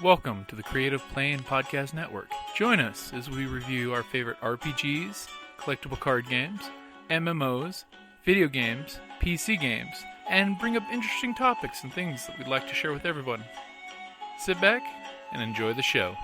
Welcome to the Creative Play and Podcast Network. Join us as we review our favorite RPGs, collectible card games, MMOs, video games, PC games, and bring up interesting topics and things that we'd like to share with everyone. Sit back and enjoy the show.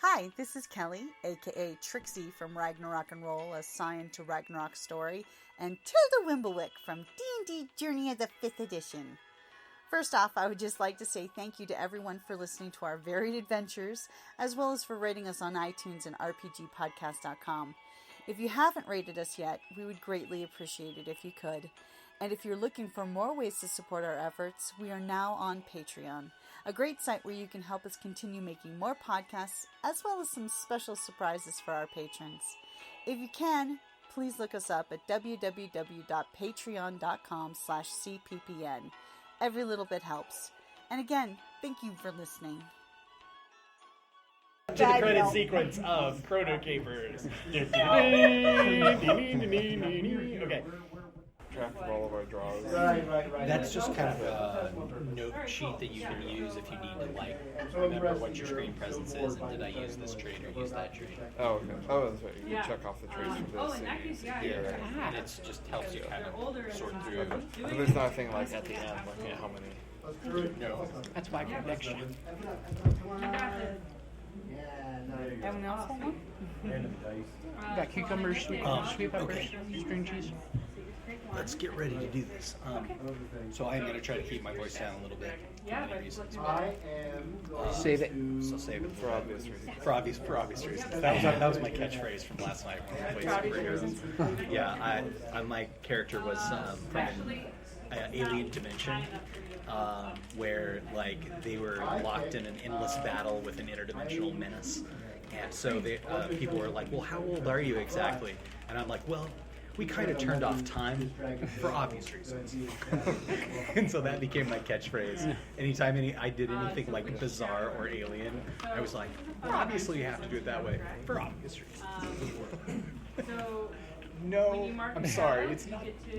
Hi, this is Kelly, aka Trixie from Ragnarok and Roll, assigned to Ragnarok Story, and Tilda Wimblewick from D&D Journey of the 5th Edition. First off, I would just like to say thank you to everyone for listening to our varied adventures, as well as for rating us on iTunes and RPGpodcast.com. If you haven't rated us yet, we would greatly appreciate it if you could. And if you're looking for more ways to support our efforts, we are now on Patreon, a great site where you can help us continue making more podcasts, as well as some special surprises for our patrons. If you can, please look us up at www.patreon.com/cppn. Every little bit helps. And again, thank you for listening. To the credit sequence of Chrono Capers. Okay. Draft of all of our draws. Right. That's just kind of a note sheet that you can use if you need to, like, remember what your screen presence is and did I use this trait or use that trait. Oh, okay. Oh, that's right. You can check off the traits from this. in that case, yeah. Here. And it just helps you kind of sort through. And there's nothing like at the end looking at how many. No. That's why I got next year. Anyone else want one? Got cucumbers, sweet peppers, string cheese. Let's get ready to do this. So I am going to try to keep my voice down a little bit. Yeah, For many reasons. Save it. So save it For obvious reasons. For obvious reasons. That was my catchphrase from last night when we played superheroes. Yeah, my character was from an alien dimension where like they were locked in an endless battle with an interdimensional menace, and so people were like, "Well, how old are you exactly?" And I'm like, "Well, we kind of turned off time for obvious reasons." And so that became my catchphrase. Anytime I did anything like bizarre or alien, I was like, well, obviously you have to do it that way for obvious reasons. So No, I'm sorry, it's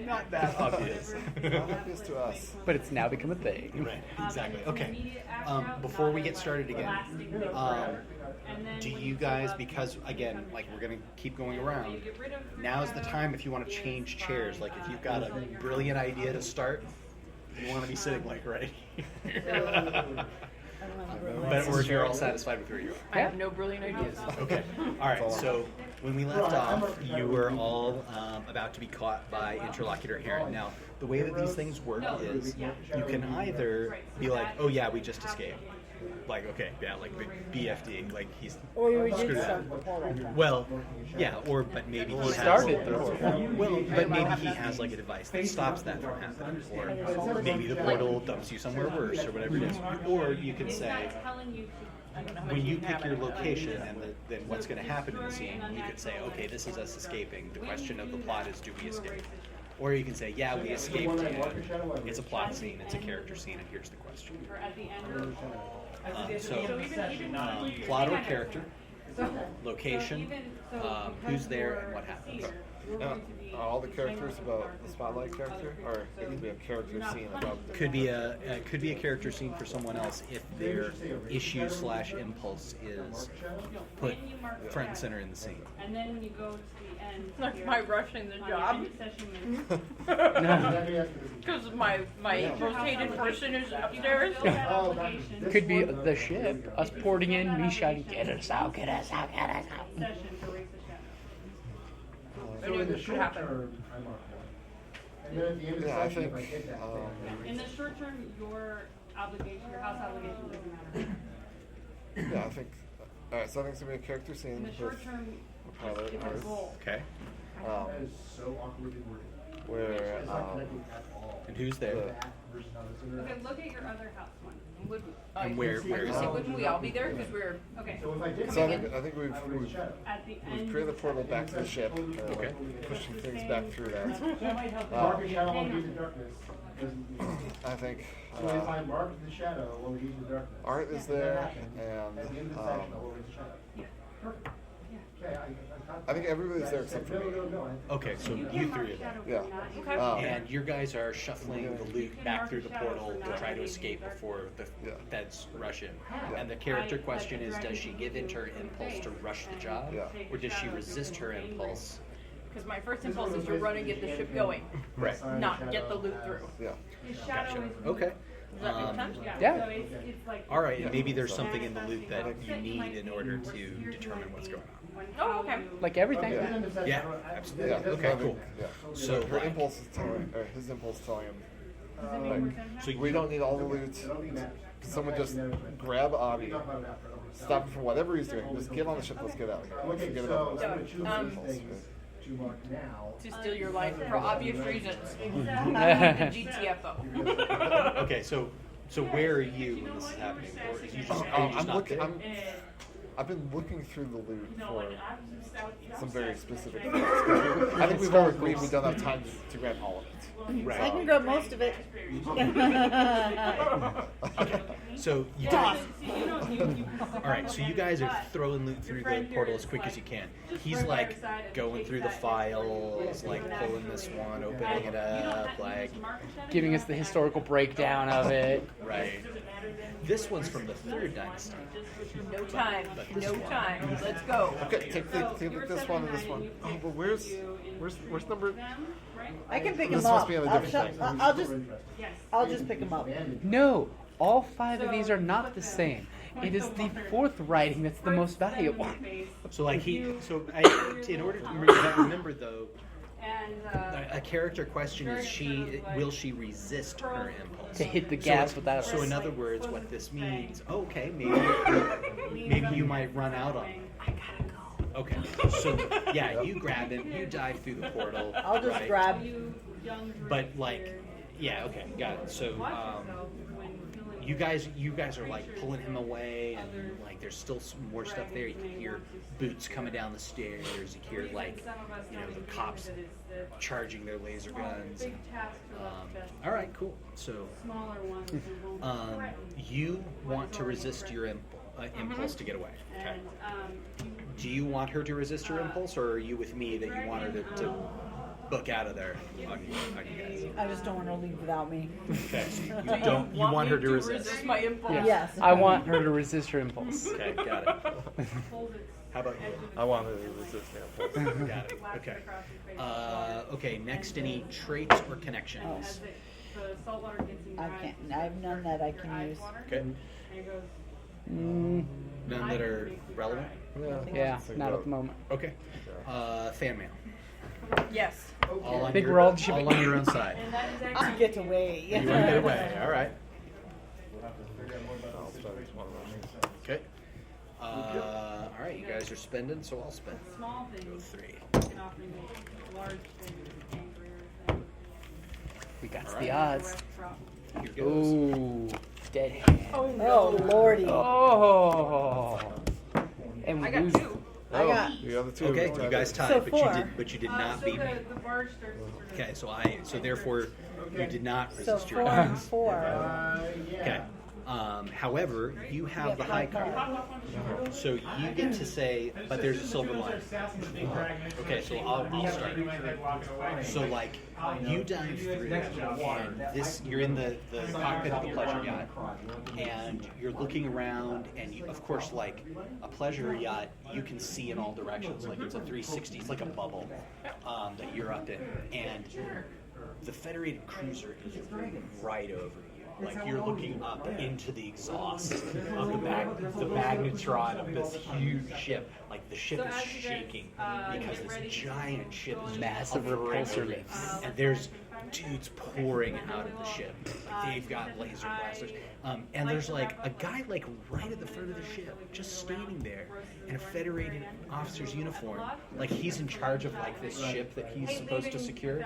not that obvious. Not obvious to us. But it's now become a thing. Right, exactly. Okay, before we get started again, do you guys, because again, like we're going to keep going around, now's the time if you want to change chairs. Like if you've got a brilliant idea to start, you want to be sitting like right here. But or if you're all satisfied with where you are. I have no brilliant ideas. Okay. All right. So when we left off, you were all about to be caught by interlocutor Heron. Now, the way that these things work is you can either be like, "Oh yeah, we just escaped." Like, okay, yeah, like the BFD, like he's screwed up. Well, yeah, but maybe he started the portal. Well, but maybe he has like a device that stops that from happening, or maybe the portal dumps you somewhere worse, or whatever it is. Or you can say, when you pick your location and then what's going to happen in the scene, you could say, okay, this is us escaping. The question of the plot is, do we escape? Or you can say, yeah, we escaped, and it's a plot scene, it's a character scene, and here's the question. Plot or character, location, who's there, and what happens. Now, are all the characters about the spotlight character, or it could be a character scene about? Could be a character scene for someone else if their issue/impulse is put front and center in the scene. And then when you go to the end, Like my rushing the job. Because my most hated person is upstairs. Could be the ship, us porting in, me shouting, "Get us out, get us out, get us out." I knew this could happen. Yeah, I think. In the short term, your house obligation doesn't matter. Yeah, I think. All right, so I think it's gonna be a character scene In the with short term, a pilot it's a artist, goal. Okay. where And who's there? Okay, look at your other house one. And where is it? Wouldn't we all be there? Because we're Okay. So I think we've At the end. created the portal back to the ship. Okay. Pushing things back through that. That might help. Mark Hang on. I think So if I mark the shadow when we use the darkness. art is there, At the end and of the section, I'll over the shadow. Perfect. Yeah. Okay, I think everybody's there except for me. Okay, so you three are there. Yeah. Okay. And your guys are shuffling the loot back through the portal to try to escape before the feds rush in. And the character question is, does she give in to her impulse to rush the job? Yeah. Or does she resist her impulse? Because my first impulse is to run and get the ship going, Right. not get the loot through. Yeah. Gotcha. Okay. Does that make sense? Yeah. All right, and maybe there's something in the loot that you need in order to determine what's going on. Oh, okay. Like everything. Yeah, absolutely. Yeah. Okay, cool. Yeah. So, her like- impulse is telling, or his impulse is telling him, So we don't need all the loot. Someone just grab Abby, stop him from whatever he's doing. Just get on the ship. Let's get out of here. Let's forget about this. Impulse. To steal your life for obvious reasons. the GTFO. Okay, so where are you when this is happening? Or is you just, are you just I'm not looking. there? I've been looking through the loot for some very specific things. I think we've all agreed we don't have time to grab all of it. Right. I can grab most of it. Okay, so you guys. All right, so you guys are throwing loot through the portal as quick as you can. He's like going through the files, like pulling this one, opening it up, like Giving us the historical breakdown of it. right. This one's from the Third Dynasty. No time. this No one. time. Let's go. Okay, take this one and this one. Oh, but where's number? I can pick This them must up. be on a I'll, different thing. I'll just pick them up. No, all 5 of these are not the same. It is the 4th writing that's the most valuable. So like in order to remember though, a character question is will she resist her impulse To hit the gas without So in other words, what this means, okay, maybe you might run out on him. I gotta go. Okay, so yeah, you grab him, you dive through the portal. I'll just right? grab. But like, yeah, okay, got it. So you guys are like pulling him away, and like there's still some more stuff there. You can hear boots coming down the stairs. You hear like the cops charging their laser guns. All right, cool. So you want to resist your impulse to get away. Okay. Do you want her to resist her impulse, or are you with me that you want her to book out of there on you guys? I just don't want her to leave without me. Okay, so you want her to resist. my impulse? Yes. I want her to resist her impulse. Okay, got it. How about you? I want to resist the impulse. Got it. Okay. Okay. Next, any traits or connections? I can't. I have none that I can use. Okay. None that are relevant. Yeah, not at the moment. Okay. Fan mail. Yes. All on Think your, we're all all on your own side. To get away. You want to get away. All right. I'll spend one of those. Okay. All right. You guys are spending, so I'll spend. Small Go things 3. can often make large things angrier. We got All the right. odds. Here goes. Ooh, dead hand. Oh lordy! Oh. And we I got lose. 2. I got. The other two. Okay. You guys tied, So but 4. you did not So beat me. the barge starts to sort of Okay. So therefore you did not So resist your 4 and impulse. 4. Okay. However, you have the high card, so you get to say, but there's a silver lining. Okay, so I'll start. So like, you dive through, and you're in the cockpit of the pleasure yacht, and you're looking around, and you, of course, like a pleasure yacht, you can see in all directions, like it's a 360, it's like a bubble that you're up in, and the Federated cruiser is right over you. Like you're looking up into the exhaust of the magnetron of this huge ship. Like the ship is shaking because this giant ship is Massive hovering repulsor over it. lifts. And there's dudes pouring out of the ship. Like they've got laser blasters. And there's like a guy like right at the front of the ship, just standing there in a Federated officer's uniform. Like he's in charge of like this ship that he's supposed to secure.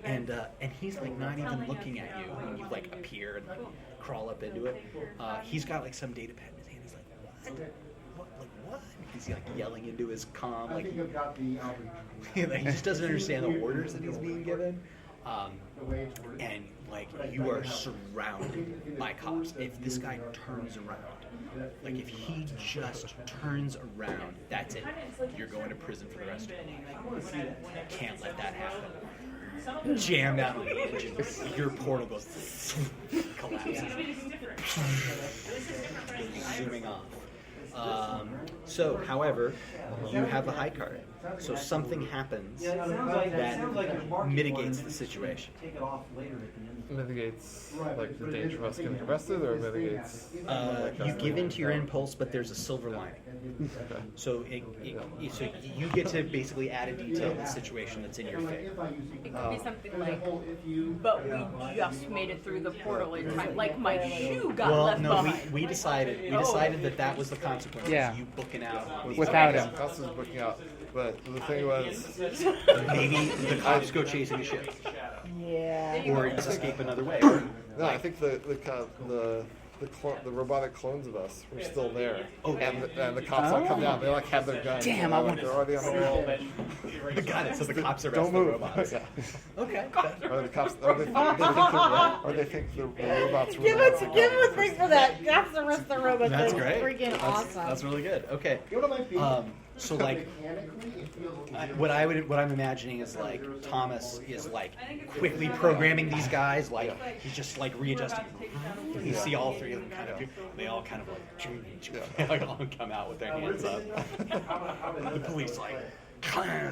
And he's like not even looking at you when you like appear and like crawl up into it. He's got like some data pad in his hand. He's like, what? Like what? He's like yelling into his comm. Like he just doesn't understand the orders that he's being given. And like you are surrounded by cops. If this guy turns around, Like if he just turns around, that's it. You're going to prison for the rest of your life. Can't let that happen. Jam out on the engine. Your portal goes collapses. Zooming off. So, however, you have a high card. So something happens that mitigates the situation. Mitigates like the danger of us getting arrested, or mitigates. You give into your impulse, but there's a silver lining. Okay. So so you get to basically add a detail to the situation that's in your favor. It could be something like, but we just made it through the portal in time. Like my shoe got left behind. We decided that was the consequence. Yeah. You booking out on these Without guys. him. Us was booking out, but the thing was, Maybe the cops go chasing a ship, Yeah. or just escape another way. no, I think the robotic clones of us were still there. Oh. And the cops all come down. They like have their guns. Damn, They're I like, want they're already on the wall. Got it. So the cops arrest Don't the move. robots. Yeah. Okay. Or the cops, or they think the robots. Give us a break for that. That's the rest of the robot. That's great. Freaking awesome. That's really good. Okay. So like, what I'm imagining is like Thomas is like quickly programming these guys. Like he's just like readjusting. You see all three of them kind of. They all kind of like all come out with their hands up. The police like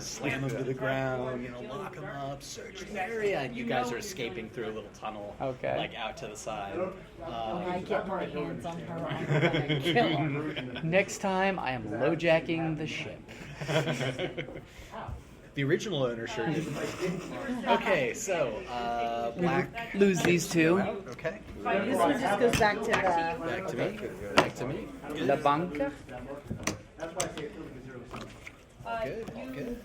slam them to the ground, lock them up, search the area, and you guys are escaping through a little tunnel, Okay. like out to the side. When I get my hands on her, I'm gonna kill her. Next time, I am lowjacking the ship. The original owner sure didn't. Okay, so black. Lose these two. Okay, This one just goes back to the. back to me. Back to me. La Banca. Good. Good.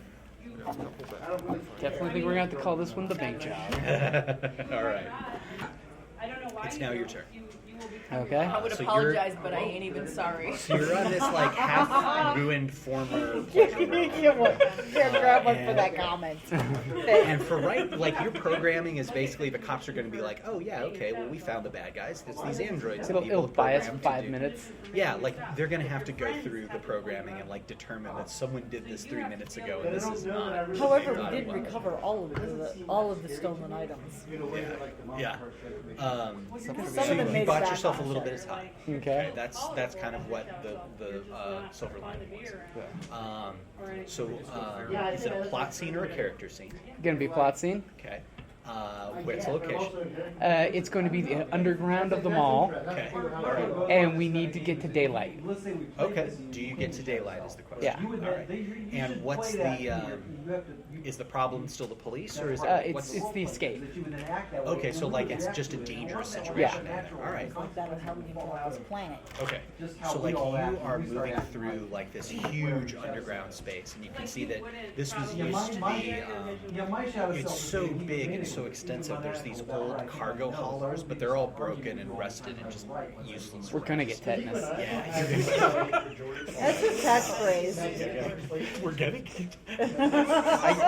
Definitely think we're going to have to call this one the bank job. All right. I don't know why. It's now your turn. Okay. I would So apologize, but I ain't even sorry. So you're on this like half ruined former. Can't grab one for that comment. And for like your programming is basically the cops are going to be like, oh yeah, okay, well we found the bad guys. It's these androids. that people It'll buy us programmed 5 to do. minutes. Yeah, like they're going to have to go through the programming and like determine that someone did this 3 minutes ago and this is not. what However, they we thought did it was. recover all of the stolen items. Yeah. Some of So them you made it bought back yourself a on little the bit of time. Okay. That's kind of what the silver lining was. Is it a plot scene or a character scene? Going to be plot scene. Okay. Where's the location? It's going to be the underground of the mall, Okay. All right. and we need to get to daylight. Okay. Do you get to daylight is the question. Yeah. All right. And what's the is the problem still the police or is it It's the escape. okay? So like it's just a dangerous situation. Yeah. All right. That is how we get off this planet. Okay. So like you are moving through like this huge underground space, and you can see that this was used to be. It's so big and so extensive. There's these old cargo haulers, but they're all broken and rusted and just useless. We're going to get tetanus. Yeah. That's a catchphrase. We're getting it.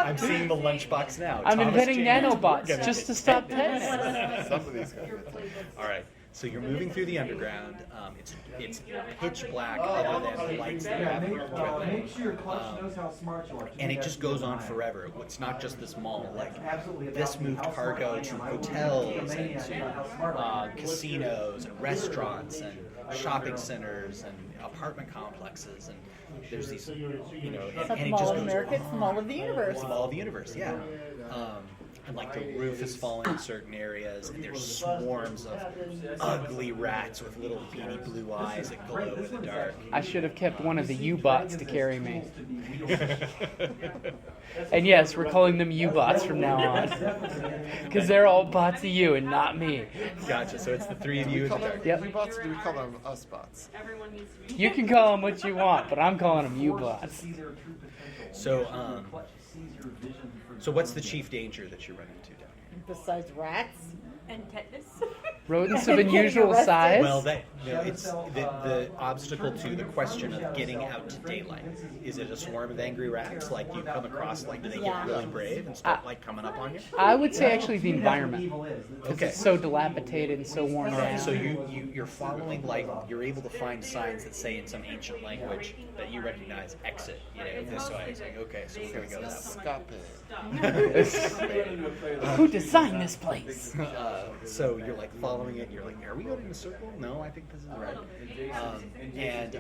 I'm seeing the lunchbox now. I'm Thomas inventing Jane. nanobots Gonna just get to stop tetanus. Some of these guys. All right. So you're moving through the underground. It's pitch black other than the lights that you have in your equipment. Make sure your clutch knows how smart you are. And it just goes on forever. It's not just this mall. Like this moved cargo to hotels and to casinos and restaurants and shopping centers and apartment complexes. And there's these, It's and not the it Mall just of goes America, it's the Mall of the Universe. It's the Mall of the Universe, yeah. And like the roof is falling in certain areas, and there's swarms of ugly rats with little beady blue eyes that glow in the dark. I should have kept one of the U-bots to carry me. And yes, we're calling them U-bots from now on. Because they're all bots of you and not me. Gotcha. So it's the three of you in the Call them dark. Yep. U-bots, or do we call them us bots? Everyone needs to be. You can call them what you want, but I'm calling them U-bots. So what's the chief danger that you're running into down here? Besides rats. And tetanus. Rodents of Getting unusual arrested. size? Well, it's the obstacle to the question of getting out to daylight. Is it a swarm of angry rats? Like you come across, like do they Yeah. get really brave and start like coming up on you? I would say actually the environment. Because Okay. it's so dilapidated and so worn down. So you're following, like, you're able to find signs that say in some ancient language that you recognize exit, this way. It's like, okay, so we're going to go that Stop it. way. Who designed this place? So you're like following it, you're like, are we going in a circle? No, I think this is right. And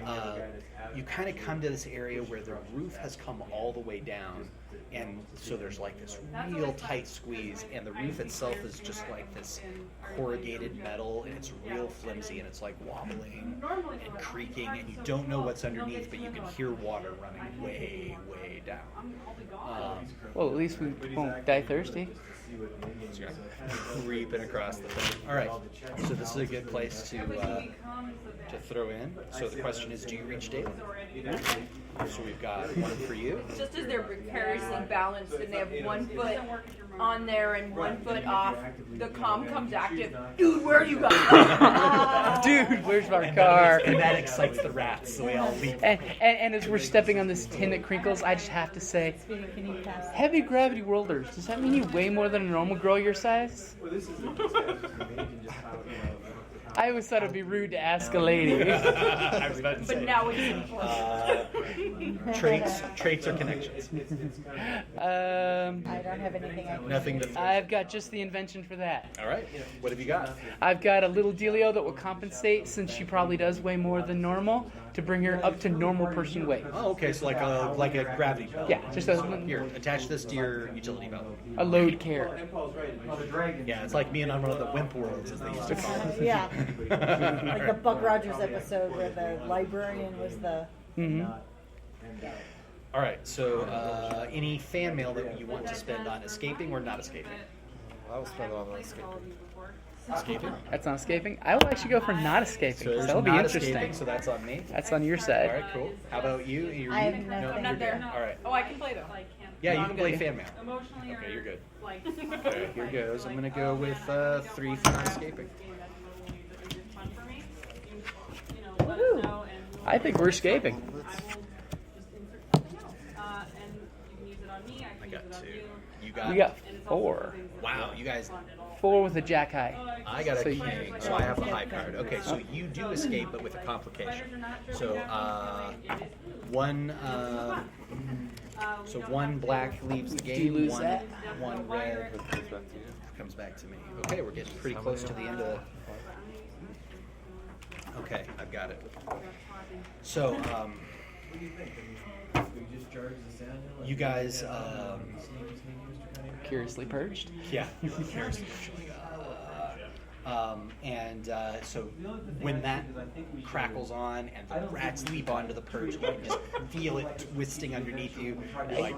you kind of come to this area where the roof has come all the way down. And so there's like this real tight squeeze, and the roof itself is just like this corrugated metal, and it's real flimsy, and it's like wobbling and creaking, and you don't know what's underneath, but you can hear water running way, way down. Well, at least we won't die thirsty. So you're creeping across the thing. All right, so this is a good place to throw in. So the question is, do you reach daylight? So we've got one for you. Just as they're precariously balanced and they have 1 foot on there and 1 foot off, the comm comes active. Dude, where are you guys? Dude, where's our car? And that excites the rats, so we all leap. And as we're stepping on this tin that crinkles, I just have to say, heavy gravity worlders, does that mean you weigh more than a normal girl your size? I always thought it'd be rude to ask a lady. I was about to say. But now it's traits or connections. I don't have anything I can Nothing to. I've got just the invention for that. All right. What have you got? I've got a little dealio that will compensate, since she probably does weigh more than normal, to bring her up to normal person weight. Oh, okay. So like a gravity belt. Yeah, just a Here, attach this to your utility belt. load carrier. Yeah, it's like being on one of the Wimp Worlds, as they used to call it. Yeah. Like the Buck Rogers episode where the librarian was the... All right. So, any fan mail that you want to spend on escaping or not escaping? I will spend it on escaping. Escaping. That's not escaping. I will actually go for not escaping, So because there's that'll be not interesting. escaping. So that's on me. That's on your All side. right. Cool. How about you? I have nothing. No, I'm not there. All right. Oh, I can play though. Yeah, you can play fan mail. Emotionally Okay, you're good. like Okay, here goes. I'm gonna go with 3 for not escaping. fun for me. You know, let us know and I think we're escaping. just insert something else. And you can use it on me, I I can got use it on 2. you. You got. We got And it's also 4. things that Wow, you guys. 4 with a jack high. I got a So you- king, so I have the high card. Okay, so you do escape, but with a complication. So one. So 1 black leaves the game. Do you lose one, that? 1 red comes back to me. Okay, we're getting pretty close to the end of the. Okay, I've got it. So, you guys, Curiously purged. yeah. So when that crackles on and the rats leap onto the perch, you can just feel it twisting underneath you. You're like,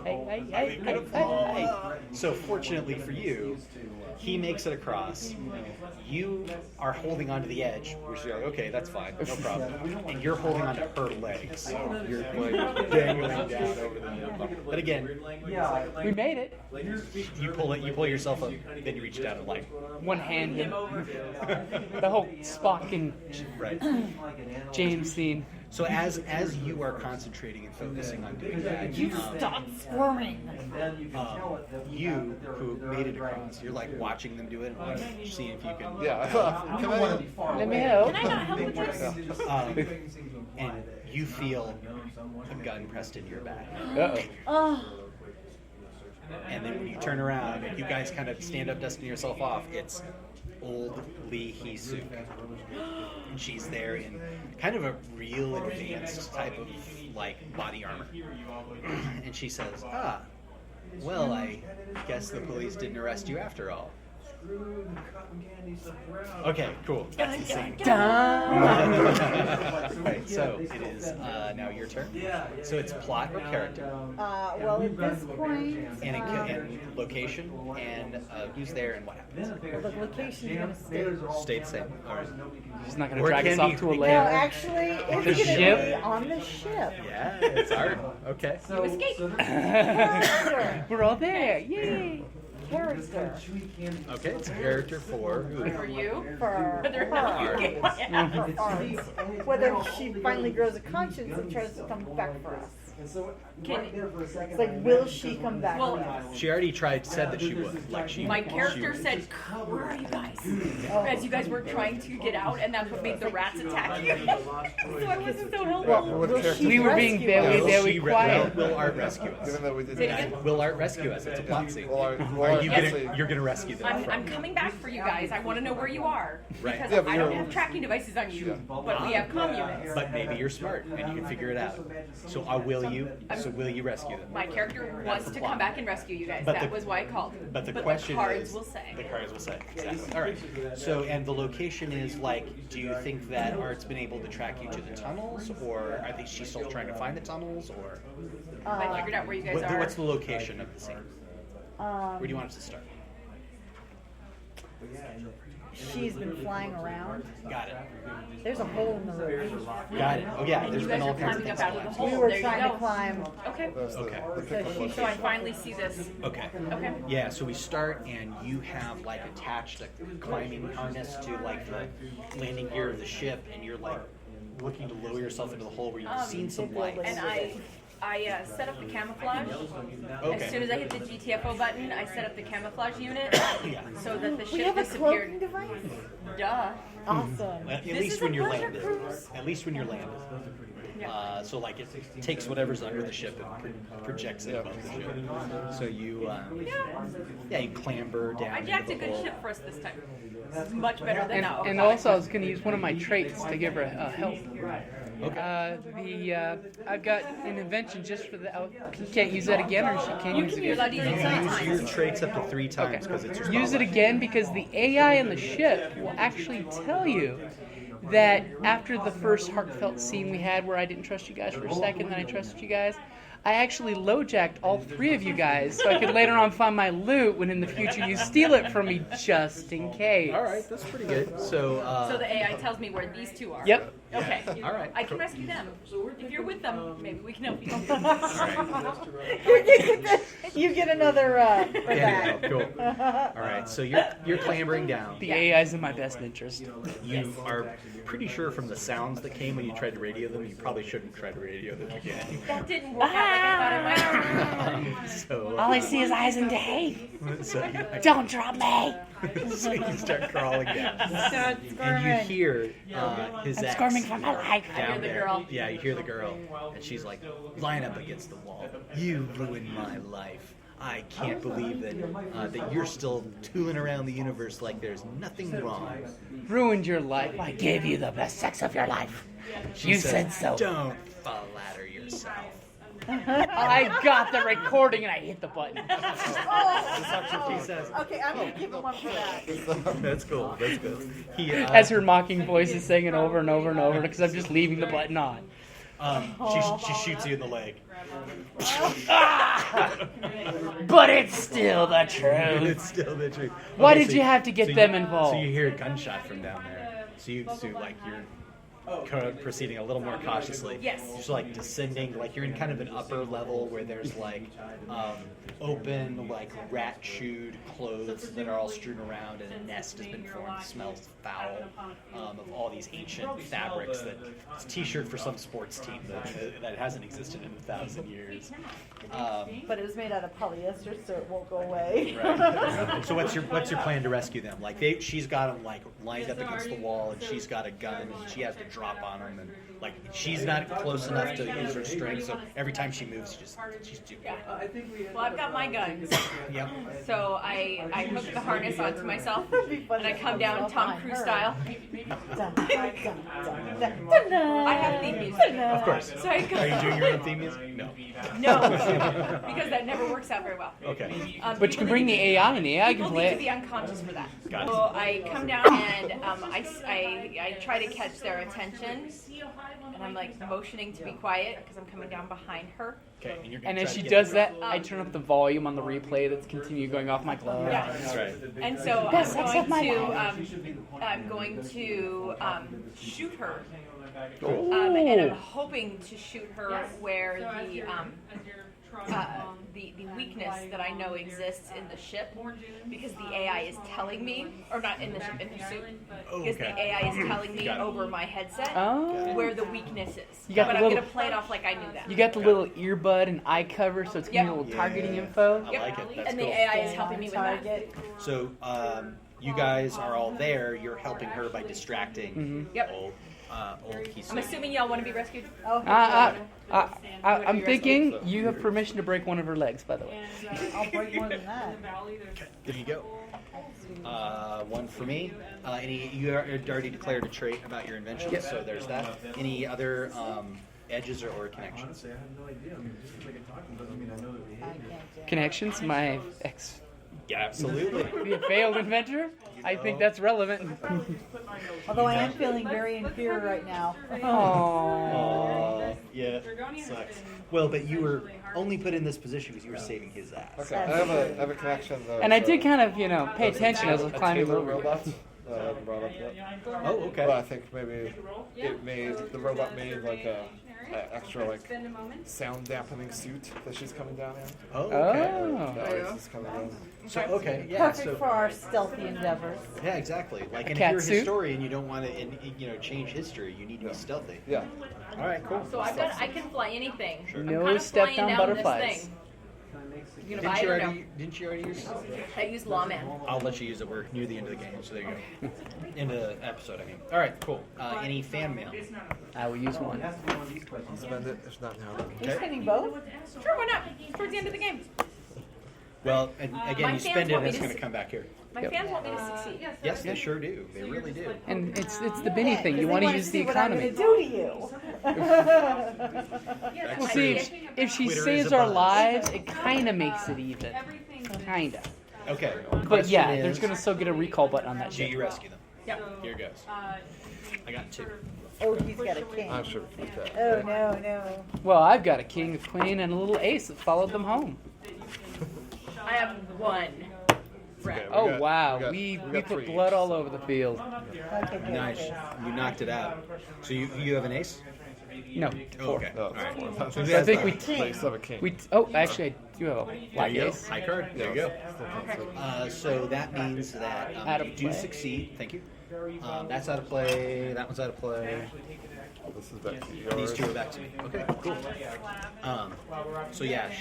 so fortunately for you, he makes it across. You are holding onto the edge, which you're like, okay, that's fine, no problem. And you're holding onto her legs. You're like dangling down over the middle. But again, We made it. you pull yourself up, then you reach down and like, One hand him. The whole Spock and right. James scene. So as you are concentrating and focusing on doing that, Stop squirming! you who made it across, you're like watching them do it and like seeing if you can. Yeah. Can I? Let me help. Can I not help with this? And you feel a gun pressed into your back. Uh-oh. Oh, And then when you turn around and you guys kind of stand up, dusting yourself off, it's old Lee Hee-suk. And she's there in kind of a real advanced type of like body armor. And she says, well, I guess the police didn't arrest you after all. Okay, cool. That's the scene. Right, so it is now your turn. So it's plot or character, well, at this point, and location, and who's there and what happens. the location is going to stay. Stay the same. All right. He's not going to Or it drag us can off be- to a it No, lair. actually, it's going The to ship? be on the ship. Yeah, it's art. Okay. You escape. We're all there. Yay. character. Okay, it's a character for who? For you? For Whether or not you get my ass. whether she finally grows a conscience and tries to come back for us. It's like, will she come back Well, for us? She already said that she would. Like she. My character she- said, "Where are you guys?" As you guys were trying to get out, and that's what made the rats attack you. So I wasn't so helpful. Will she We were being rescue very, us? very quiet. Will Art rescue us? Given that we did Say it again? Will Art rescue us? It's a plot scene. Are you gonna? You're gonna rescue them. I'm coming back for you guys. I want to know where you are. Right. Because Yeah, but I don't you're- have tracking devices on you, but we have comm units. But maybe you're smart and you can figure it out. So will you? So will you rescue them? My character wants to come back and rescue you guys. But That the- was why I called. But the question cards is, will say. The cards will say. Exactly. All right. So, and the location is like, do you think that Art's been able to track you to the tunnels, or I think she's still trying to find the tunnels, or I figured out where you guys are. what's the location of the scene? Where do you want us to start? She's been flying around. Got it. There's a hole in the roof. Got it. Oh yeah, there's You been guys all are kinds of climbing things. up out of the hole. We were There you trying to go. climb. Okay. That's Okay. the pickup So location. So I finally see this. Okay. Okay. Yeah, so we start and you have like attached a climbing harness to like the landing gear of the ship, and you're like looking to lower yourself into the hole where you've seen some light. And I set up the camouflage. Okay. As soon as I hit the GTFO button, I set up the camouflage unit Yeah. so that the We ship have a cloaking disappeared. device. Duh. Awesome. At This least is when a you're pleasure landed. cruise. At least when you're landed. Yeah. So like it takes whatever's under the ship and projects it above the ship. So you, you clamber down. I jacked a into the good hole. ship for us this time. This is much better than And, now. and also, I was going to use one of my traits to give her help. Okay. I've got an invention just for the. Can't use that again, or she can't use it You're allowed again. to use it 3 Use times. your traits up to 3 times because it's your Use it spotlight. again because the AI in the ship will actually tell you that after the first heartfelt scene we had where I didn't trust you guys for a second, then I trusted you guys, I actually low-jacked all 3 of you guys so I could later on find my loot when in the future you steal it from me just in case. All right, that's pretty good. So. So the AI tells me where these 2 are. Yep. Okay. All right. I can rescue them. If you're with them, maybe we can help you. You get another for Yeah, that. cool. All right, so you're clambering down. The AI's in my best interest. You are pretty sure from the sounds that came when you tried to radio them, you probably shouldn't try to radio them again. That didn't work out like I thought it might. So, All I see is eyes and Dave. so, you, Don't drop me. so you start crawling down, Start and you squirming. hear his I'm ex squirming for my life. down hear the there. girl. Yeah, you hear the girl, and she's like, line up against the wall. You ruined my life. I can't believe that you're still tooling around the universe like there's nothing wrong. Ruined your life. I gave you the best sex of your life. She You says, said so. Don't flatter yourself. I got the recording and I hit the button. He says, Okay, I'm gonna give him one for that. that's cool. That's good. He, As her mocking voice is saying it over and over and over because I'm just leaving the button on. she shoots you in the leg. But it's still the truth. It's still the truth. Why Okay, did so you have to get so them you- involved? So you hear a gunshot from down there. So you're kind of proceeding a little more cautiously. Yes. Just like descending, like you're in kind of an upper level where there's like open, like rat-chewed clothes that are all strewn around, and a nest has been formed. Smells foul of all these ancient fabrics. That it's a T-shirt for some sports team that hasn't existed in 1,000 years. But it was made out of polyester, so it won't go away. Right. So what's your plan to rescue them? Like she's got them like lined up against the wall, and she's got a gun, and she has to drop on them, and like she's not close enough to use her strength, so every time she moves, she's too. Yeah. Well, I've got my guns. Yep. So I hook the harness onto myself, and I come down Tom Cruise style. I have theme music. Of course. So I go, Are you doing your own theme music? No. No, because that never works out very well. Okay. But you can bring the AI and the AI can People play need to be it. unconscious for that. Got it. So I come down and I try to catch their attention, and I'm like motioning to be quiet because I'm coming down behind her. Okay. And, you're gonna And as try she to get does that, I turn up the volume on the replay that's continue going off my glove. Yeah. That's right. And so Best sex of my I'm going to shoot her. Ooh. And I'm hoping to shoot her where the weakness that I know exists in the ship because the AI is telling me, or not in the ship, in the suit, because the AI is telling me over my headset where the weakness is. You got but the I'm little- going to play it off like I knew that. You got the little earbud and eye cover, so it's giving you a little targeting info. I like it. That's and cool. the AI is helping me with that. Target. So you guys are all there. You're helping her by distracting Yep. old Kisu. I'm assuming y'all want to be rescued. I'm thinking you have permission to break one of her legs, by the way. I'll break more than that. There you go. One for me. You already declared a trait about your invention, Yep. so there's that. Any other edges or connections? I have no idea. I mean, just because I can talk to them doesn't mean I know their behavior. Connections, my ex. Yeah, absolutely. Be a failed inventor? I think that's relevant. Although I am feeling very inferior right now. Aww. Yeah, sucks. Well, but you were only put in this position because you were saving his ass. Okay, I have a connection though. And I so- did kind of, pay attention as I was a climbing Taylor over. robot. I haven't brought up yet. Oh, okay. But I think maybe the robot made like a extra like sound dampening suit that she's coming down in. Oh, okay. Oh. That Ice is coming in. So, okay, yeah. Perfect So, for our stealthy endeavors. yeah, exactly. Like, and if cat you're a suit? historian, you don't want to, change history. You need to be stealthy. Yeah. All right, cool. So I can fly anything. Sure. No I'm kind of step flying down down butterflies. This thing. You gonna buy it or no? Didn't you already use? I use Lawman. I'll let you use it. We're near the end of the game, so there you go. End of the episode, I mean. All right, cool. Any fan mail? I will use one. Spend it. If not now, Are you spending both? Sure, why not? It's towards the end of the game. Well, and again, My you fans spend it, want and me it's to going to s- come back here. My fans want me to succeed. Yes, they sure do. They really do. And it's the Benny thing. You want to use the economy. What I'm gonna do to you. We'll see if she Twitter is saves a our buzz. lives, it kind of makes it even. Kinda. Okay. But question yeah, is, there's gonna still get a recall button on that do shit. you rescue them? Yep. Here goes. I got 2. Oh, he's got a king. I'm sure we can get that. Oh, no. Well, I've got a king, a queen, and a little ace that followed them home. I have one. Okay, Oh got- wow, we we got put 3 blood each, all so- over the field. Okay, good. Nice. You knocked it out. So you have an ace? No, Oh, 4. okay. No, All right. it's 4. So So I think we But you still have a king. actually I do have a There black you go. ace. High card. There you go. Still can't see. So that means that Out of you do play. succeed. Thank you. That's out of play. That one's out of play. This is back to These yours. 2 are back to me. Okay, cool. So yeah,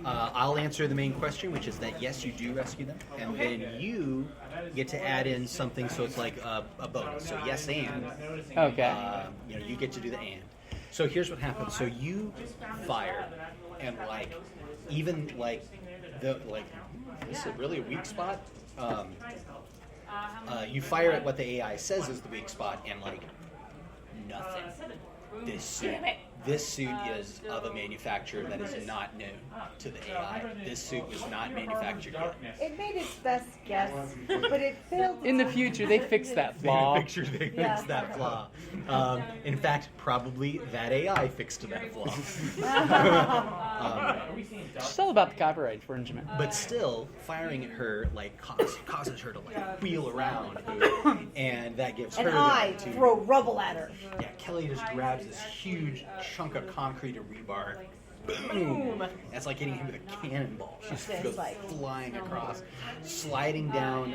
I'll answer the main question, which is that yes, you do rescue them, and then you get to add in something, so it's like a bonus. So yes, and Okay. you get to do the and. So here's what happens. So you fire, and even this is really a weak spot. You fire at what the AI says is the weak spot, and nothing. This suit is of a manufacturer that is not known to the AI. This suit was not manufactured yet. It made its best guess, but it failed. In the future, they fix that flaw. Picture they fixed that flaw. In fact, probably that AI fixed that flaw. It's all about the copyright infringement. But still, firing at her causes her to wheel around, and that gives her And the I opportunity- throw rubble at her. Yeah, Kelly just grabs this huge chunk of concrete or rebar. Boom! That's like hitting him with a cannonball. She just It's goes like- flying across, sliding down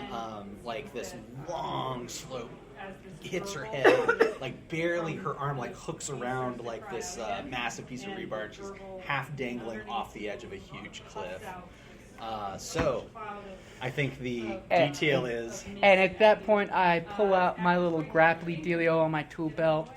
this long slope. Hits her head, barely her arm hooks around this massive piece of rebar, and she's half dangling off the edge of a huge cliff. So, I think the detail is And at that point, I pull out my little grapply dealio on my tool belt,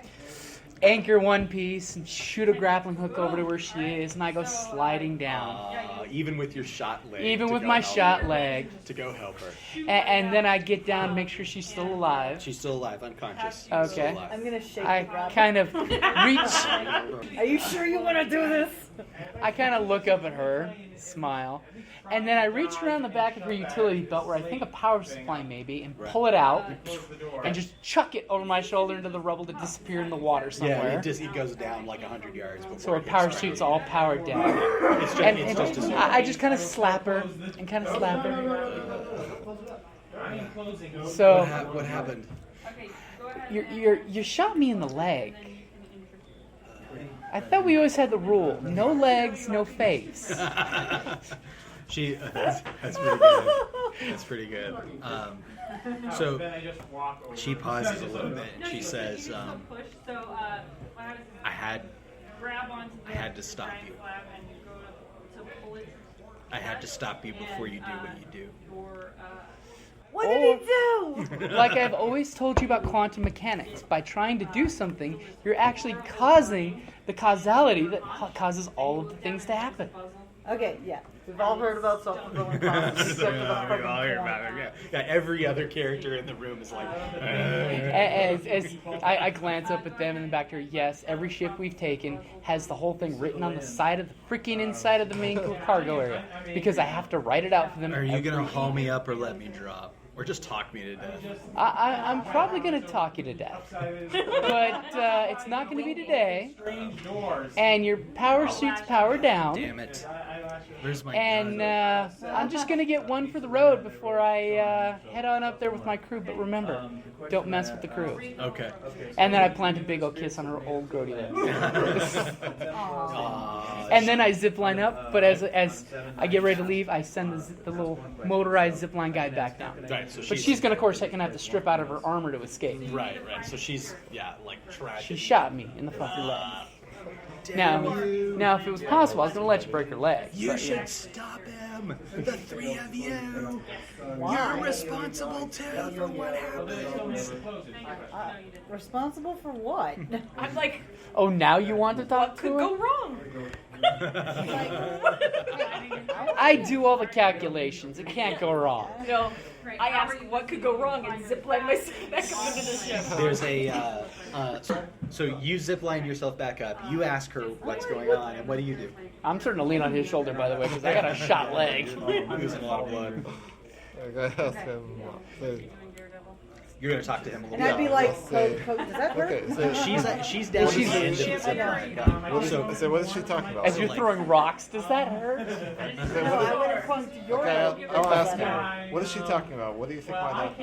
anchor one piece, and shoot a grappling hook over to where she is, and I go sliding down. even with your shot leg. Even to with go my help shot her. leg. To go help her. And then I get down and make sure she's still alive. She's still alive, unconscious. Still Okay. alive. I'm gonna shake I the grapple. kind of reach. Are you sure you want to do this? I kind of look up at her, smile, and then I reach around the back of her utility belt where I think a power supply may be, and pull it out, and just chuck it over my shoulder into the rubble to disappear in the water somewhere. Yeah, it goes down 100 yards before So her it gets power started. suit's all powered down. It's just, And, it's and just a I just kind of slap her and kind of slap her. So What happened? you shot me in the leg. I thought we always had the rule: no legs, no face. That's pretty good. That's pretty good. So she pauses a little bit and she says, I had to stop you. I had to stop you before you do what you do. What did he do? Like I've always told you about quantum mechanics, by trying to do something, you're actually causing the causality that causes all of the things to happen. Okay, yeah. We've all heard about self-fulfilling prophecy. Except for the We all hear about it, yeah. Every other character in the room is like... As I glance up at them and then back to her, yes, every ship we've taken has the whole thing written on the side of the freaking inside of the main cargo area, because I have to write it out for them. Are you going to haul me up or let me drop? Or just talk me to death? I'm probably going to talk you to death. But it's not going to be today. And your power suit's powered down. Damn it. Where's my And I'm just going to get one for the road before I head on up there with my crew. But remember, don't mess with the crew. Okay. And then I plant a big old kiss on her old grody lips. And then I zip line up. But as I get ready to leave, I send the little motorized zip line guy back down. Right, so But she's going to, of course, have to strip out of her armor to escape. Right. So she's, like, tragic. She shot me in the fucking leg. Now, if it was possible, I was going to let you break her leg. You but, should stop him. The three of you. You're responsible, too, for what happens. Responsible for what? I'm like, Oh, now you want to talk what to could her? go wrong? I do all the calculations. It can't go wrong. No, I ask what could go wrong and zipline myself back up into the ship. There's a... So you zipline yourself back up. You ask her what's going on, and what do you do? I'm starting to lean on his shoulder, by the way, because I got a shot leg. I'm losing a lot of blood. I gotta ask him. You're going to talk to him a little And I'd be bit. like, does that hurt? Okay, so She's down at the end of the she's- zipline. so what is she talking about? As you're throwing rocks, does that hurt? No, I would have clung to your Okay, I'll ask her. What is she talking about? What do you think might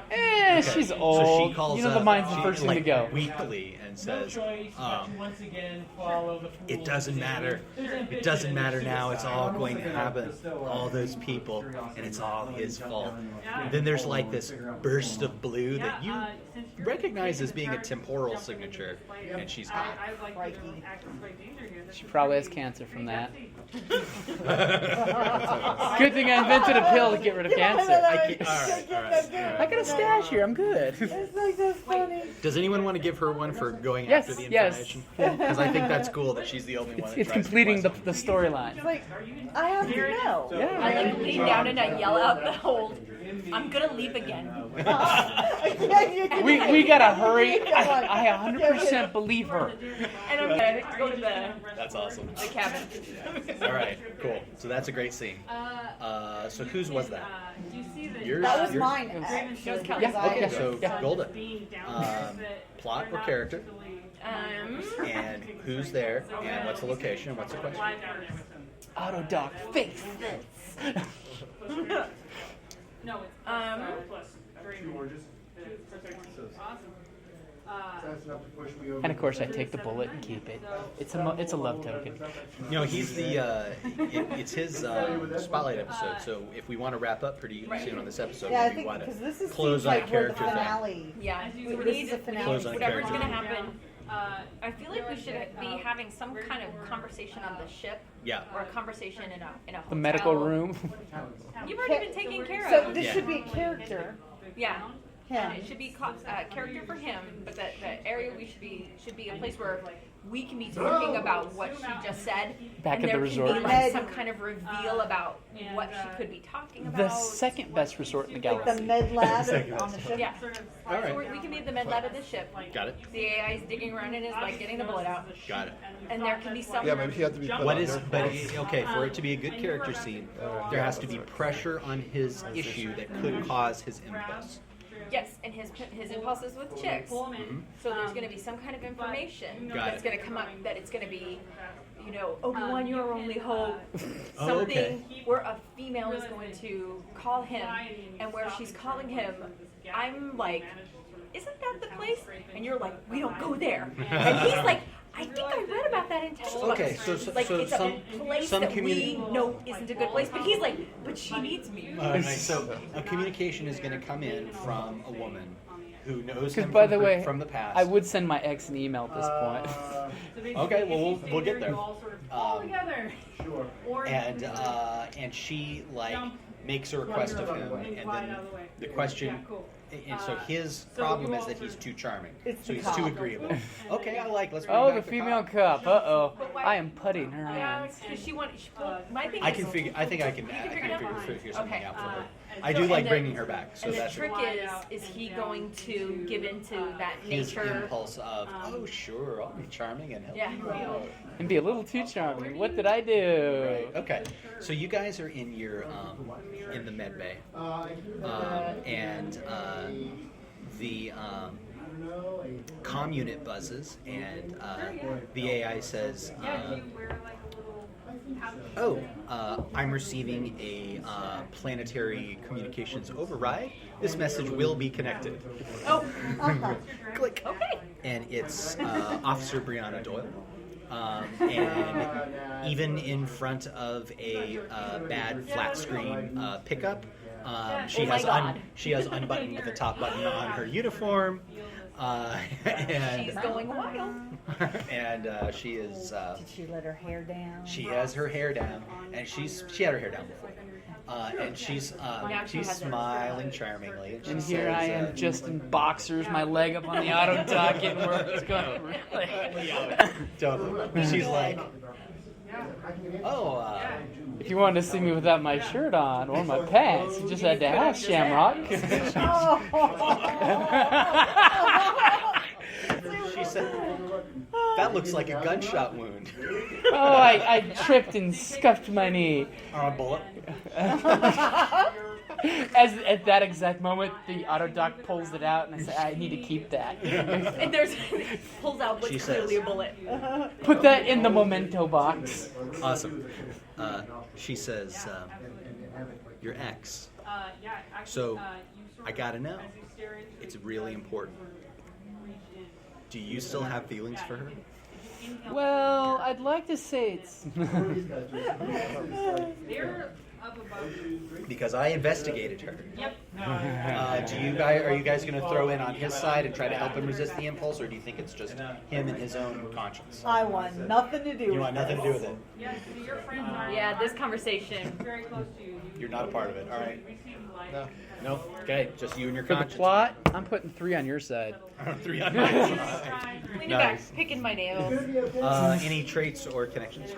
happen? She's old. So she calls you know, the up, mind's the she, first thing like, to go. weekly and says, it doesn't matter. It doesn't matter now. It's all going to happen. All those people, and it's all his fault. And then there's like this burst of blue that you recognize as being a temporal signature, and she's gone. She probably has cancer from that. Good thing I invented a pill to get rid of cancer. All right. I got a stash here. I'm good. It's like so funny. Does anyone want to give her one for going Yes, after the yes. information? Because I think that's cool that she's the only one. It's completing the storyline. Like, I have to know. Yeah. I like lean down and I yell out the hold. I'm gonna leave again. We gotta hurry. I 100% believe her. And I'm gonna go to That's awesome. the cabin. All right, cool. So that's a great scene. So whose was that? Do you see that? Yours? That was Yours? mine. That was Kelly's. Yeah, Okay, so Yeah. Golda. Plot or character, and who's there, and what's the location, and what's the question? Autodoc face. No, it's And of course, I take the bullet and keep it. It's a love token. You know, he's the it's his spotlight episode. So if we want to wrap up pretty soon on this episode, Yeah, I maybe we think want because this to is close seems on a like where the character thing. finale. Yeah, we This need is the finale. Close on a whatever's character. gonna happen. I feel like we should be having some kind of conversation on the ship. Yeah. Or a conversation in a hotel. The medical room. You've already been taken care So of. this Yeah. should be a character. Yeah. Him. It should be character for him, but the area we should be a place where we can be talking about what she just said. Back and at the there resort. can be like some kind of reveal about what she could be talking about. The second best resort in the Like the galaxy. med lab on the ship. Yeah. All right. So we can be at the med lab of the ship. Got it. The AI is digging around in his leg, getting the bullet out, Got it. and there can be some. Yeah, maybe he had to be put What on is, their but course. okay, for it to be a good character scene, there has to be pressure on his issue that could cause his impulse. Yes, and his impulses with chicks. So there's going to be some kind of information Got that's it. going to come up that it's going to be, you know, Obi-Wan, you're our only hope. Oh, Something okay. where a female is going to call him, and where she's calling him, I'm like, isn't that the place? And you're like, we don't go there. And he's like, I think I read about that in textbooks. Okay, so like so it's some a place some that communi- we know isn't a good place, but he's like, but she needs me. Nice. So a communication is going to come in from a woman who knows him By the way, from the past. I would send my ex an email at this point. Okay, well we'll get there. You all sort of fall together. Sure. Or And she like makes a request of him, and then the question. And so his problem is that he's too charming. So he's too agreeable. Okay, let's bring Oh, back the female cup. Uh-oh. I am putting her hands. Because she wanted. My thing I is, can figure. I think I can figure something out for her. I do And like then- bringing her back. So And the that's trick is he going to give into that his nature? impulse of, oh sure, I'll be charming and help Yeah. you out. And be a little too charming. What did I do? Right. Okay. So you guys are in your in the med bay, and the comm unit buzzes, and the AI says, I'm receiving a planetary communications override. This message will be connected. Oh, Click. okay. And it's Officer Brianna Doyle. And even in front of a bad flat screen pickup, she has unbuttoned the top button on her uniform, and She's going wild. and she is. Did she let her hair down? She has her hair down, and she had her hair down before. And she's smiling charmingly. And, she And here says, I am, just in boxers, my leg up on the auto dock, getting where it's going. Totally. She's like, If you wanted to see me without my shirt on or my pants, you just had to ask, Shamrock. she said, that looks like a gunshot wound. Oh, I tripped and scuffed my knee. Or a bullet. As at that exact moment, the auto dock pulls it out, and I say, I need to keep that. And there's pulls out what's She clearly says- a bullet. Put that in the memento box. Awesome. She says, your ex. So, I gotta know. It's really important. Do you still have feelings for her? Well, I'd like to say it's... Because I investigated her. Yep. Are you guys going to throw in on his side and try to help him resist the impulse, or do you think it's just him and his own conscience? I want nothing to do with You want nothing to do with it. Yes, so your friends are Yeah, this conversation. very close to you. You're not a part of it. All right. We seem like No. No. Okay. Just you and your For the conscience. plot, I'm putting 3 on your side. 3 on my side. Cleaning Nice. back, picking my nails. Any traits or connections?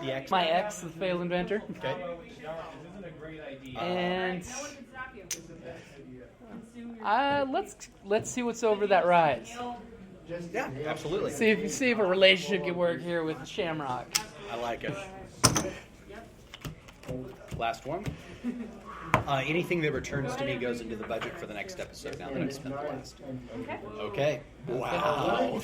The ex. My ex, the failed inventor. Okay. And let's see what's over that rise. Yeah. Absolutely. See if a relationship can work here with Shamrock. I like it. Last one. Anything that returns to me goes into the budget for the next episode. Now that I've spent the last. Okay. Wow.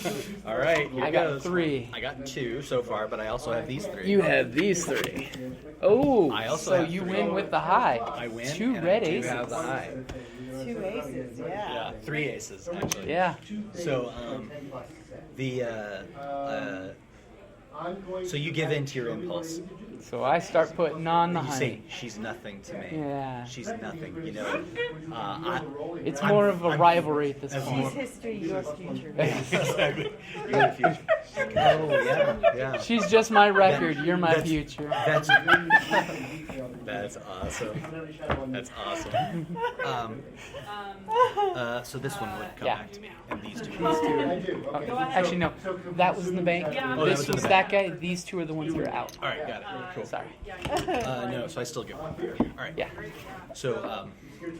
All right. Here I got goes. 3. I got 2 so far, but I also have these 3. You have these 3. Oh, I also so have you 3. win with the high. I win. 2 and red I do aces. have the high. 2 aces, yeah. Yeah, 3 aces actually. Yeah. So so you give in to your impulse. So I start putting on the You say honey. she's nothing to me. Yeah. She's nothing. You know. It's more of a rivalry at this I'm point. more- History, your future. Exactly. You're the future. Oh yeah. She's just my record. You're my That's- future. That's awesome. That's awesome. So this one would come Yeah. back to me, and these two. Actually, no. That was in the bank. that This was in the was that guy. These 2 are the ones that are out. All right, got it. Cool. Sorry. No, so I still get 1. All right. Yeah. So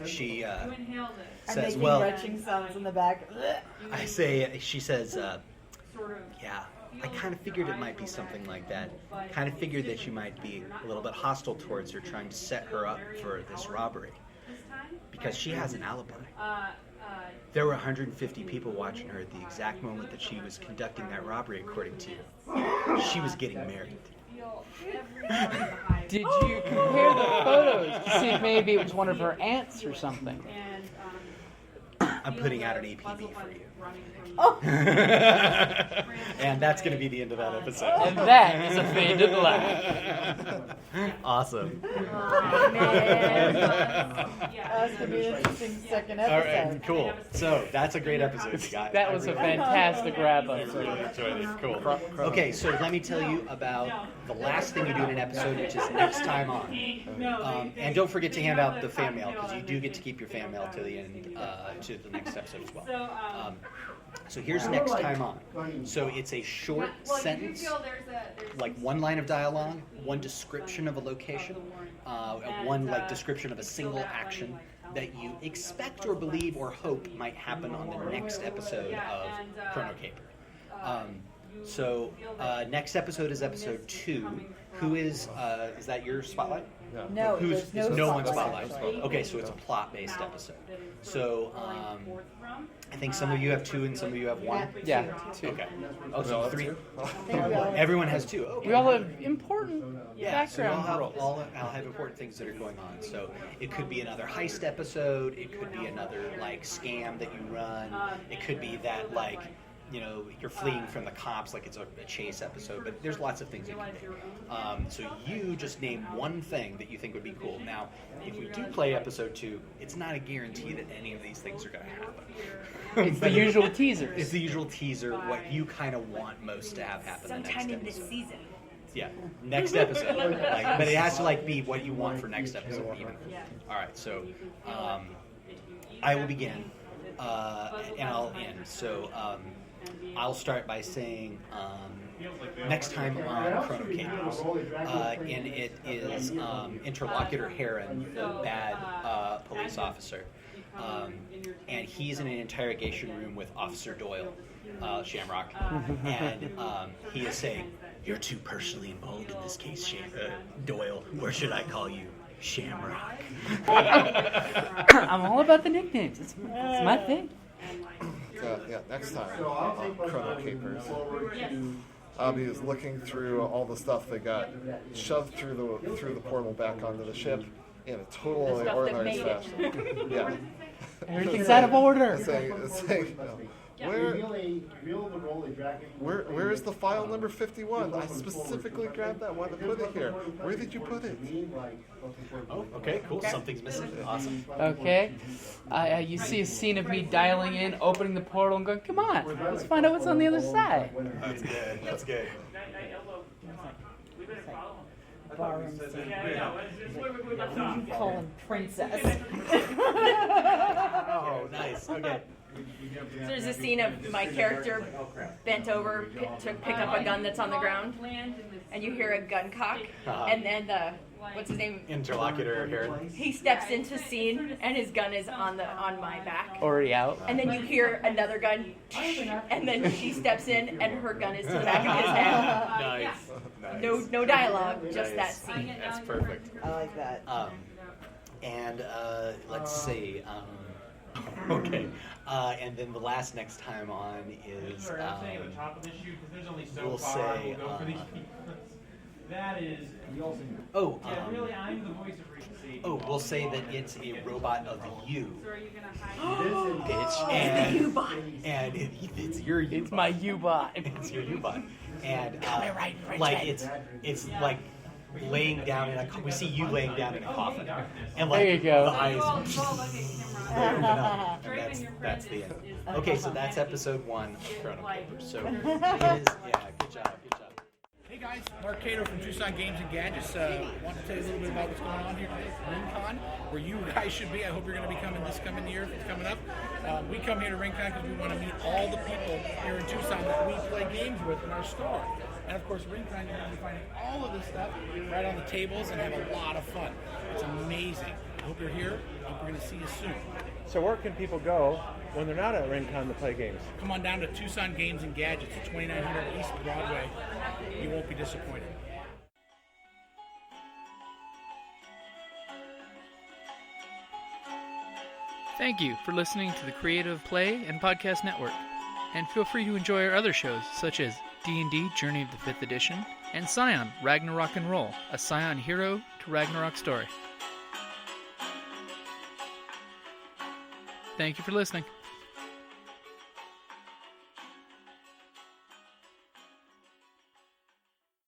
she inhaled it. I'm says, making well, retching sounds in the back. she says, Sort of. yeah, I kind of figured it might be something like that. Kind of figured that you might be a little bit hostile towards her, trying to set her up for this robbery. Because she has an alibi. There were 150 people watching her at the exact moment that she was conducting that robbery, according to you. She was getting married. Did you compare the photos to see if maybe it was one of her aunts or something? I'm putting out an APB for you. Oh. And that's going to be the end of that episode. And that is a faded laugh. Awesome. Oh, man. That's going to be an interesting second All episode. right, cool. So that's a great episode, you guys. That was a fantastic wrap I up. really enjoyed it. Cool. Okay, so let me tell you about the last thing you do in an episode, which is next time on. And don't forget to hand out the fan mail, because you do get to keep your fan mail to the end, to the next episode as well. So here's next time on. So it's a short sentence, like one line of dialogue, one description of a location, one like description of a single action that you expect or believe or hope might happen on the next episode of Chrono Caper. So next episode is episode 2. Who is that your spotlight? No, Who's there's no one's spotlight. spotlight? Okay, so it's a plot-based episode. So I think some of you have 2 and some of you have 1. Yeah, 2. Okay. Oh, so 3. I think we all- Everyone has 2. Okay. We all have important Yeah, so background roles. I'll have important things that are going on. So it could be another heist episode. It could be another like scam that you run. It could be that like, you know, you're fleeing from the cops, like it's a chase episode. But there's lots of things you can do. So you just name one thing that you think would be cool. Now, if we do play episode 2, it's not a guarantee that any of these things are going to happen. It's the usual teasers. It's the usual teaser, what you kind of want most to have happen the next Sometime in episode. this season. Yeah, next episode. Like, but it has to like be what you want for next episode. Even. All right, so I will begin, and I'll end. So I'll start by saying next time on Chrono Capers, and it is Interlocutor Heron, the bad police officer, and he's in an interrogation room with Officer Doyle. Shamrock, and he is saying, "You're too personally involved in this case, Doyle. Or should I call you Shamrock?" I'm all about the nicknames. It's my thing. Yeah, next time on Chrono Capers, Abby is looking through all the stuff that got shoved through the portal back onto the ship in a totally organized fashion. Yeah. Everything's out of order. It's saying, where is the file number 51? I specifically grabbed that one to put it here. Where did you put it? Oh, okay, cool. Something's missing. Awesome. Okay. You see a scene of me dialing in, opening the portal, and going, "Come on, let's find out what's on the other side." That's good. That's good. Barroom scene. You call him princess. Oh, nice. Okay. So there's a scene of my character bent over to pick up a gun that's on the ground, and you hear a gun cock, and then what's his name? Interlocutor Heron. He steps into scene, and his gun is on my back. Already out. And then you hear another gun, and then she steps in, and her gun is to the back of his head. Nice. No dialogue, just that Nice. scene. That's perfect. I like that. And let's see. Okay. And then the last next time on is we'll say. That is. We'll say that it's a robot of you. Bitch. And it's your U-bot. It's my U-bot. It's your U-bot. And right, like it's like laying down in a. We see you laying down in a coffin, and like There you go. the eyes open up, and that's the end. Okay, so that's episode 1 of Chrono Capers. So it is, yeah, good job. Hey guys, Mark Cato from Tucson Games and Gadgets. Want to tell you a little bit about what's going on here today at RinCon, where you guys should be. I hope you're going to be coming this coming year if it's coming up. We come here to RinCon because we want to meet all the people here in Tucson that we play games with in our store. And of course, RinCon, you're going to be finding all of this stuff right on the tables and have a lot of fun. It's amazing. I hope you're here. I hope we're going to see you soon. So where can people go when they're not at RinCon to play games? Come on down to Tucson Games and Gadgets at 2900 East Broadway. You won't be disappointed. Thank you for listening to the Creative Play and Podcast Network. And feel free to enjoy our other shows, such as D&D Journey of the 5th Edition and Scion Ragnarok and Roll, a Scion hero to Ragnarok story. Thank you for listening.